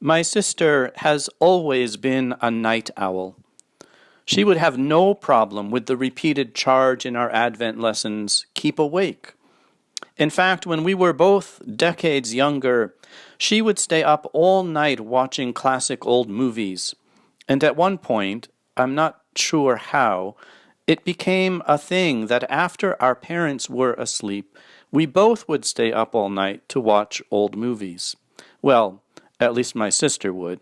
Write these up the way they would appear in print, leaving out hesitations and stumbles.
My sister has always been a night owl. She would have no problem with the repeated charge in our Advent lessons, keep awake. In fact, when we were both decades younger, she would stay up all night watching classic old movies. And at one point, I'm not sure how, it became a thing that after our parents were asleep, we both would stay up all night to watch old movies. Well, at least my sister would.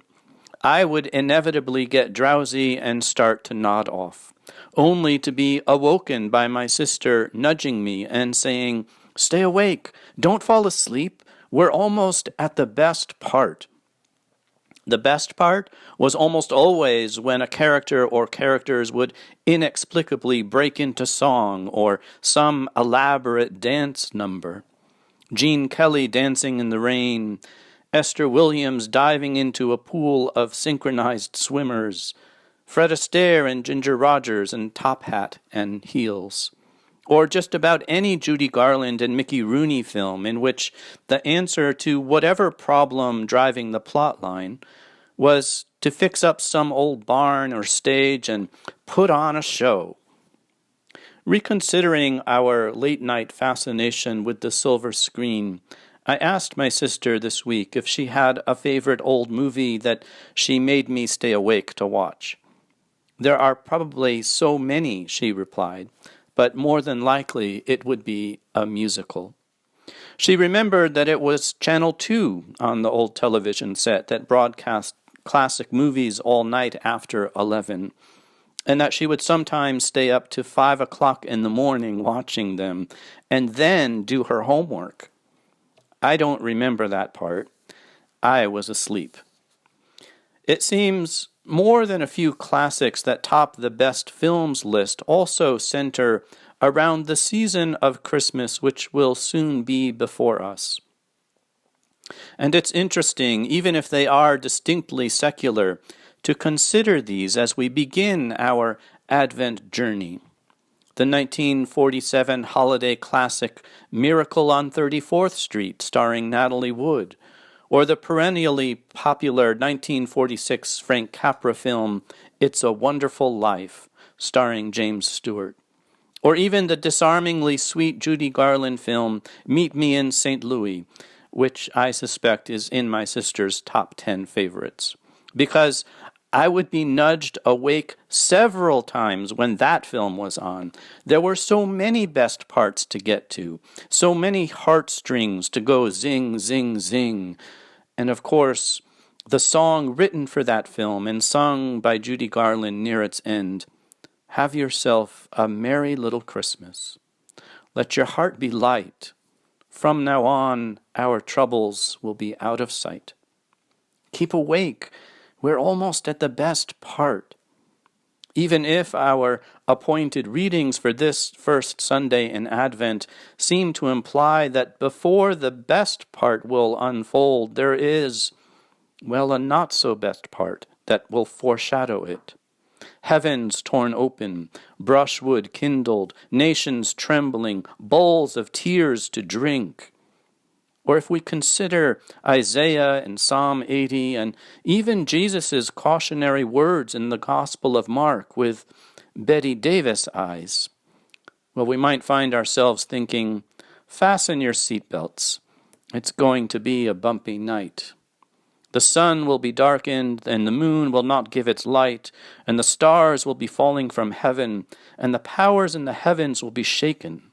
I would inevitably get drowsy and start to nod off, only to be awoken by my sister nudging me and saying, "Stay awake, don't fall asleep, we're almost at the best part." The best part was almost always when a character or characters would inexplicably break into song or some elaborate dance number. Gene Kelly dancing in the rain, Esther Williams diving into a pool of synchronized swimmers, Fred Astaire and Ginger Rogers in top hat and heels, or just about any Judy Garland and Mickey Rooney film in which the answer to whatever problem driving the plot line was to fix up some old barn or stage and put on a show. Reconsidering our late-night fascination with the silver screen, I asked my sister this week if she had a favorite old movie that she made me stay awake to watch. "There are probably so many," she replied, "but more than likely it would be a musical." She remembered that it was Channel 2 on the old television set that broadcast classic movies all night after 11, and that she would sometimes stay up to 5 o'clock in the morning watching them, and then do her homework. I don't remember that part. I was asleep. It seems more than a few classics that top the best films list also center around the season of Christmas, which will soon be before us. And it's interesting, even if they are distinctly secular, to consider these as we begin our Advent journey. The 1947 holiday classic Miracle on 34th Street, starring Natalie Wood, or the perennially popular 1946 Frank Capra film It's a Wonderful Life, starring James Stewart, or even the disarmingly sweet Judy Garland film Meet Me in St. Louis, which I suspect is in my sister's top 10 favorites, because I would be nudged awake several times when that film was on. There were so many best parts to get to, so many heartstrings to go zing, zing, zing. And of course, the song written for that film and sung by Judy Garland near its end, "Have yourself a merry little Christmas. Let your heart be light. From now on, our troubles will be out of sight. Keep awake. We're almost at the best part." Even if our appointed readings for this first Sunday in Advent seem to imply that before the best part will unfold, there is, well, a not-so-best part that will foreshadow it. Heavens torn open, brushwood kindled, nations trembling, bowls of tears to drink. Or if we consider Isaiah and Psalm 80 and even Jesus' cautionary words in the Gospel of Mark with Betty Davis eyes, well, we might find ourselves thinking, fasten your seatbelts. It's going to be a bumpy night. The sun will be darkened, and the moon will not give its light, and the stars will be falling from heaven, and the powers in the heavens will be shaken.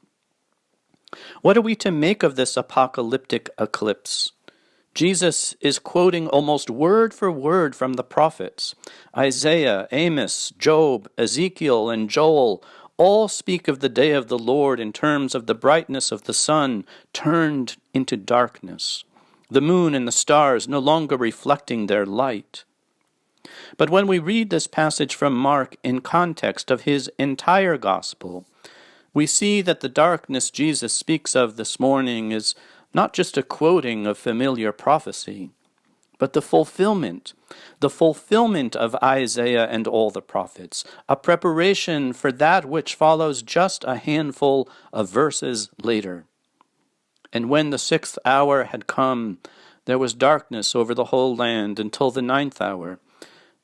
What are we to make of this apocalyptic eclipse? Jesus is quoting almost word for word from the prophets. Isaiah, Amos, Job, Ezekiel, and Joel all speak of the day of the Lord in terms of the brightness of the sun turned into darkness, the moon and the stars no longer reflecting their light. But when we read this passage from Mark in context of his entire gospel, we see that the darkness Jesus speaks of this morning is not just a quoting of familiar prophecy, but the fulfillment of Isaiah and all the prophets, a preparation for that which follows just a handful of verses later. And when the 6th hour had come, There was darkness over the whole land until the 9th hour.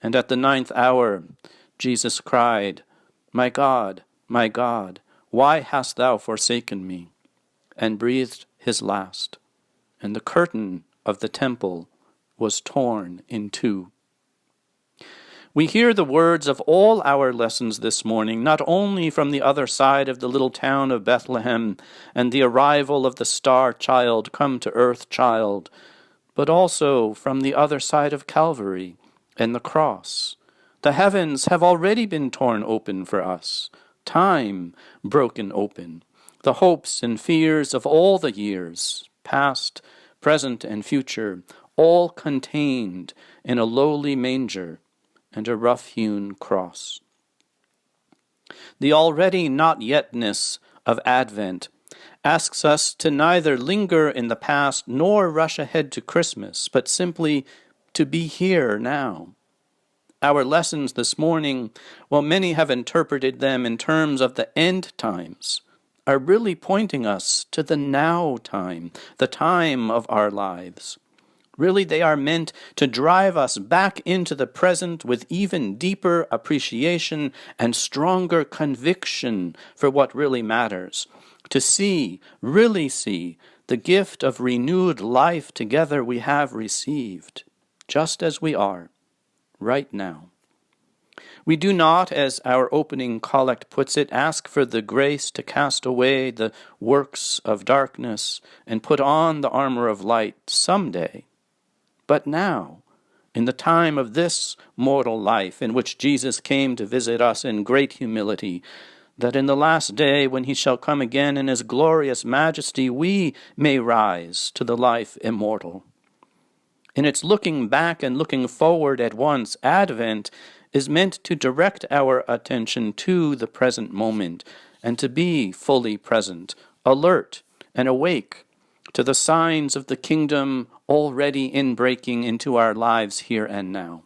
And at the 9th hour Jesus cried, my God, why hast thou forsaken me? And breathed his last. And the curtain of the temple was torn in two. We hear the words of all our lessons this morning, not only from the other side of the little town of Bethlehem and the arrival of the star child, come to earth child, but also from the other side of Calvary and the cross. The heavens have already been torn open for us, time broken open, the hopes and fears of all the years, past, present, and future, all contained in a lowly manger and a rough-hewn cross. The already not yetness of Advent asks us to neither linger in the past nor rush ahead to Christmas, but simply to be here now. Our lessons this morning, while many have interpreted them in terms of the end times, are really pointing us to the now time, the time of our lives. Really, they are meant to drive us back into the present with even deeper appreciation and stronger conviction for what really matters. To see, really see, the gift of renewed life together we have received, just as we are, right now. We do not, as our opening collect puts it, ask for the grace to cast away the works of darkness and put on the armor of light someday. But now, in the time of this mortal life in which Jesus came to visit us in great humility, that in the last day when he shall come again in his glorious majesty, we may rise to the life immortal. In its looking back and looking forward at once, Advent is meant to direct our attention to the present moment and to be fully present, alert and awake to the signs of the kingdom already inbreaking into our lives here and now.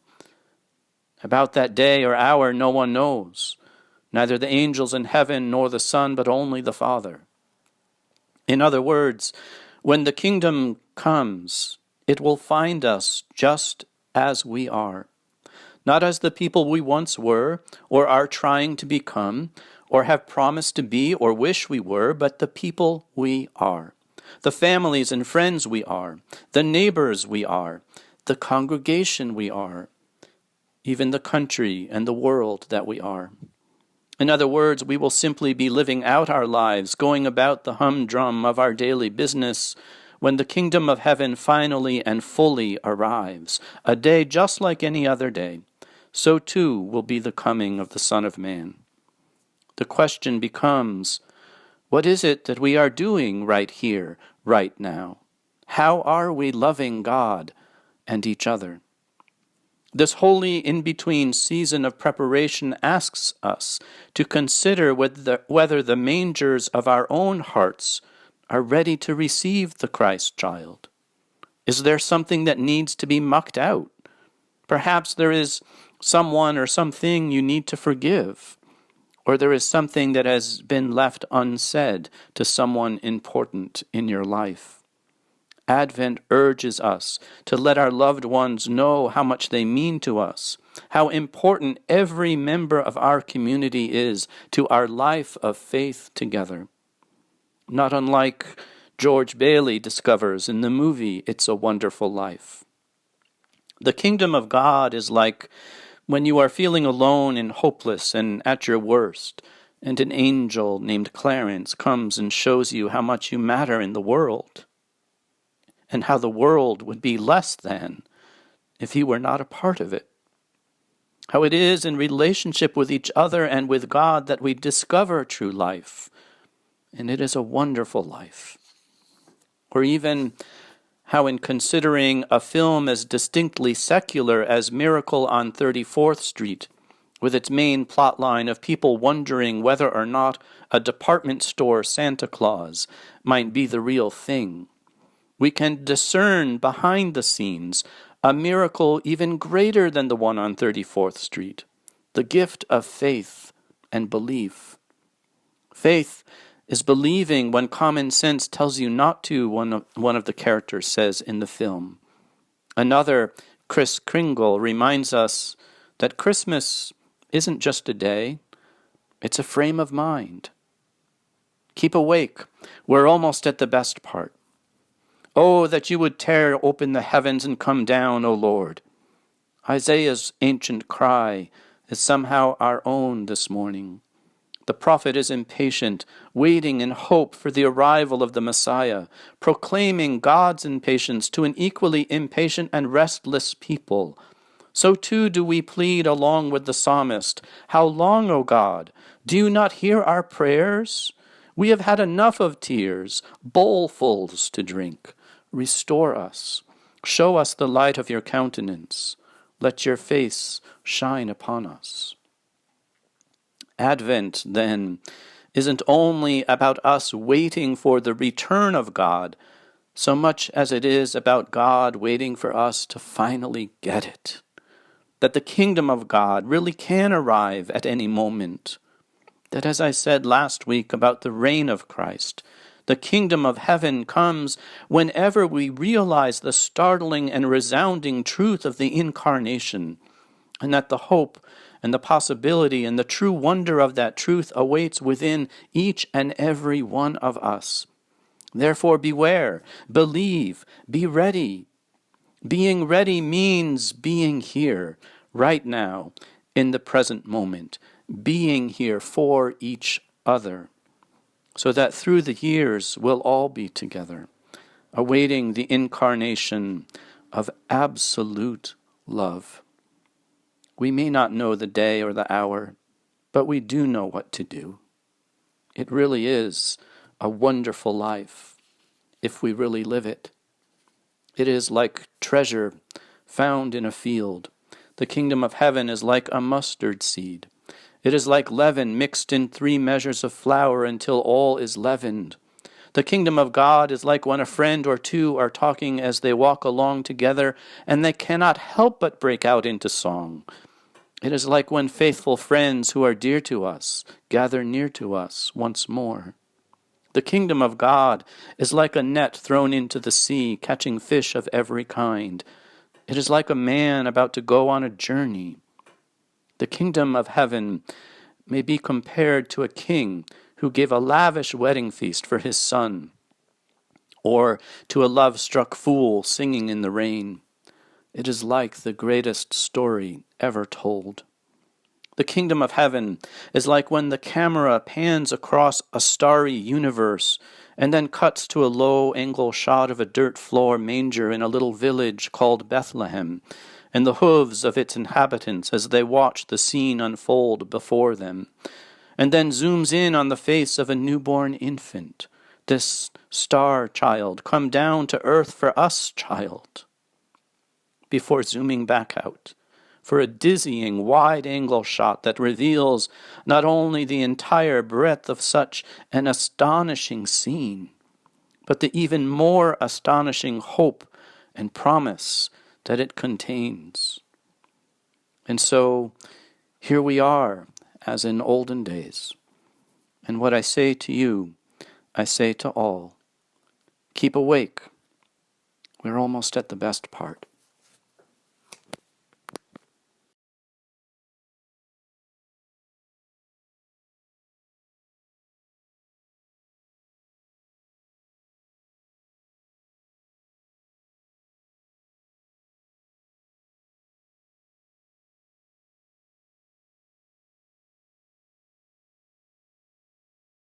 About that day or hour no one knows, neither the angels in heaven nor the Son, but only the Father. In other words, when the kingdom comes, it will find us just as we are, not as the people we once were, or are trying to become, or have promised to be, or wish we were, but the people we are, the families and friends we are, the neighbors we are, the congregation we are, even the country and the world that we are. In other words, we will simply be living out our lives, going about the humdrum of our daily business, when the kingdom of heaven finally and fully arrives, a day just like any other day. So too will be the coming of the Son of Man. The question becomes, what is it that we are doing right here, right now? How are we loving God and each other? This holy in-between season of preparation asks us to consider whether the mangers of our own hearts are ready to receive the Christ child. Is there something that needs to be mucked out? Perhaps there is someone or something you need to forgive, or there is something that has been left unsaid to someone important in your life. Advent urges us to let our loved ones know how much they mean to us, how important every member of our community is to our life of faith together. Not unlike George Bailey discovers in the movie It's a Wonderful Life. The kingdom of God is like when you are feeling alone and hopeless and at your worst, and an angel named Clarence comes and shows you how much you matter in the world, and how the world would be less than if you were not a part of it. How it is in relationship with each other and with God that we discover true life, and it is a wonderful life. Or even how in considering a film as distinctly secular as Miracle on 34th Street, with its main plotline of people wondering whether or not a department store Santa Claus might be the real thing, we can discern behind the scenes a miracle even greater than the one on 34th Street, the gift of faith and belief. Faith is believing when common sense tells you not to, one of the characters says in the film. Another, Kris Kringle, reminds us that Christmas isn't just a day, it's a frame of mind. Keep awake. We're almost at the best part. Oh, that you would tear open the heavens and come down, O Lord. Isaiah's ancient cry is somehow our own this morning. The prophet is impatient, waiting in hope for the arrival of the Messiah, proclaiming God's impatience to an equally impatient and restless people. So too do we plead along with the psalmist, "How long, O God? Do you not hear our prayers? We have had enough of tears, bowlfuls to drink. Restore us. Show us the light of your countenance. Let your face shine upon us." Advent, then, isn't only about us waiting for the return of God, so much as it is about God waiting for us to finally get it. That the kingdom of God really can arrive at any moment. That, as I said last week about the reign of Christ, the kingdom of heaven comes whenever we realize the startling and resounding truth of the incarnation, and that the hope and the possibility and the true wonder of that truth awaits within each and every one of us. Therefore beware, believe, be ready. Being ready means being here, right now, in the present moment, being here for each other, so that through the years we'll all be together, awaiting the incarnation of absolute love. We may not know the day or the hour, but we do know what to do. It really is a wonderful life, if we really live it. It is like treasure found in a field. The kingdom of heaven is like a mustard seed. It is like leaven mixed in 3 measures of flour until all is leavened. The kingdom of God is like when a friend or two are talking as they walk along together, and they cannot help but break out into song. It is like when faithful friends who are dear to us gather near to us once more. The kingdom of God is like a net thrown into the sea, catching fish of every kind. It is like a man about to go on a journey. The kingdom of heaven may be compared to a king who gave a lavish wedding feast for his son, or to a love-struck fool singing in the rain. It is like the greatest story ever told. The kingdom of heaven is like when the camera pans across a starry universe and then cuts to a low-angle shot of a dirt-floor manger in a little village called Bethlehem, and the hooves of its inhabitants as they watch the scene unfold before them, and then zooms in on the face of a newborn infant, this star child, come down to earth for us child, before zooming back out for a dizzying wide-angle shot that reveals not only the entire breadth of such an astonishing scene, but the even more astonishing hope and promise that it contains. And so, here we are, as in olden days. And what I say to you, I say to all, keep awake. We're almost at the best part.